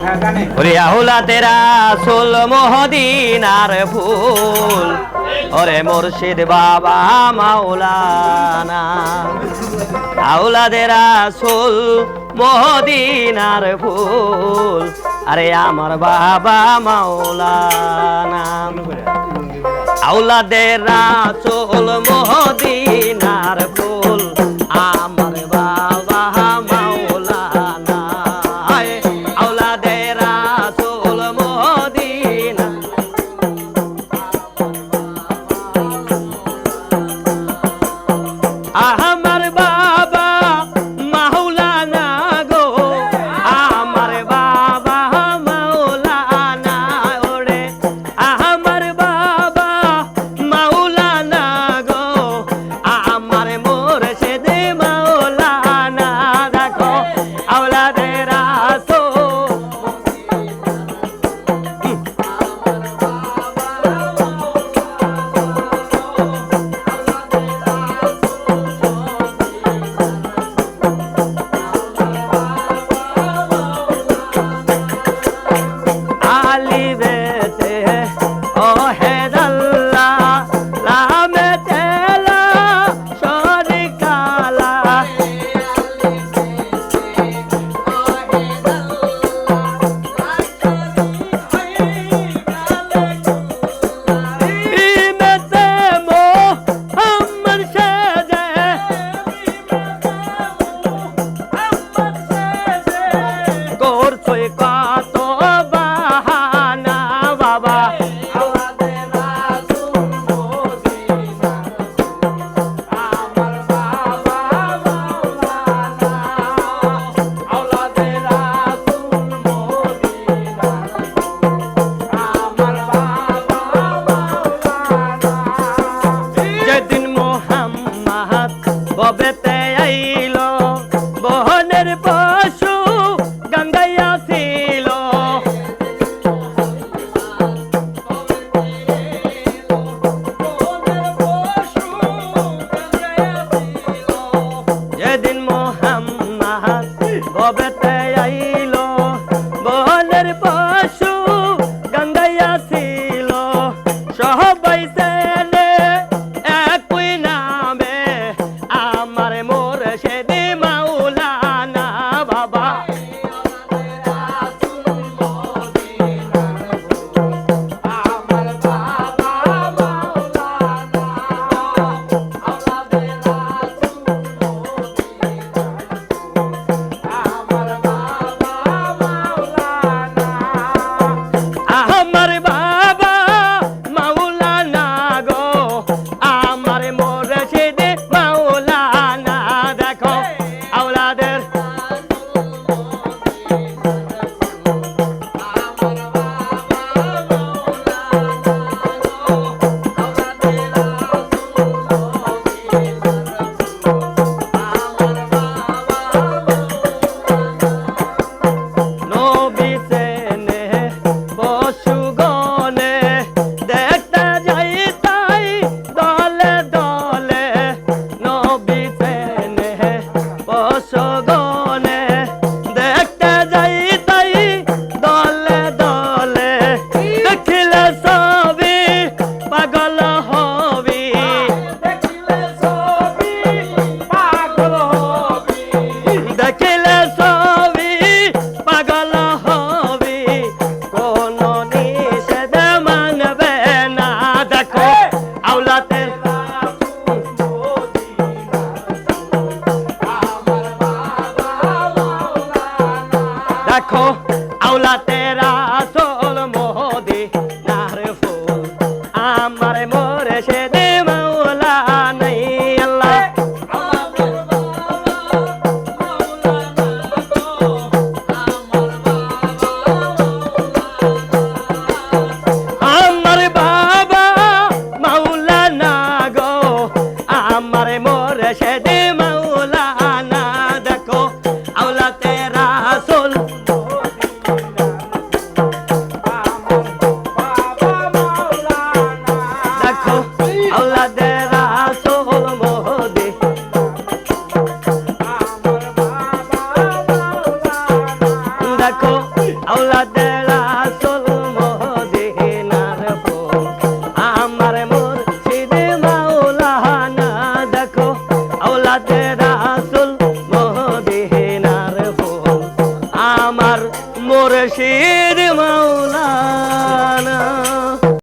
ওরে আহুলাতে রাসূল মদিনার ফুল ওরে মুর্শিদ বাবা মাওলানা আহুলাতে রাসূল মদিনার ফুল আরে আমার বাবা মাওলানা আউলাদে রাসূল মদিনার ফুল আমার বাবা মাওলানা আউলাদে রাসূল মদিনা আমার বাবা মাওলানা গো আমার বাবা মাওলানা ওরে আমার বাবা মাওলানা গো আমার মুর্শিদ মাওলানা দেখো আওলাদে রাসূল আলী বেতে ও হেদাল্লাহ রামে তেলা শরিকালা ইমেতে মোহাম্মদ সেজে করছই কত বাহানা বাবা আওলাদে রাসূল মদিনা আমার বাবা মাওলানা আওলাদে রাসূল মদিনা আমার বাবা মাওলানা যেদিন মুহাম্মদ ববেতে আইলো বহনের পশু গঙ্গাইয়া ছিল যেদিন মুহাম্মদ ববেতে আইলো বহনের পশু গঙ্গাইয়া ছিল সবাই চেনে একই নামে আমার মুর্শিদ মাওলানা বাবা আমার বাবা মাওলানা আওলাদে রাসূল আমার বাবা মাওলানা আমার বাবা মাওলানা গো আমার মুর্শিদ মাওলানা দেখো আওলাদের নবী চেনে পশুগণে দেখতে যাই তাই দলে দলে নবী চেনে পশুগণে দেখতে যাই তাই দলে দলে দেখিলে সবই পাগল হবি দেখিলে সবই পাগল হবি দেখিলে সবই পাগল হবি কোন নিষেধ মানবে না দেখো আওলাদে দেখো আওলাদে রাসূল মদিনার ফুল আমার মুর্শিদ মাওলানা আল্লাহ আমার বাবা মাওলানা গো আমার মুর্শিদ মাওলানা দেখো আওলাদে রাসূল আওলাদে রাসূল মদিনার ফুল আমার মুর্শিদ মাওলানা দেখো আওলাদে রাসূল মদিনার ফুল আমার মুর্শিদ মাওলানা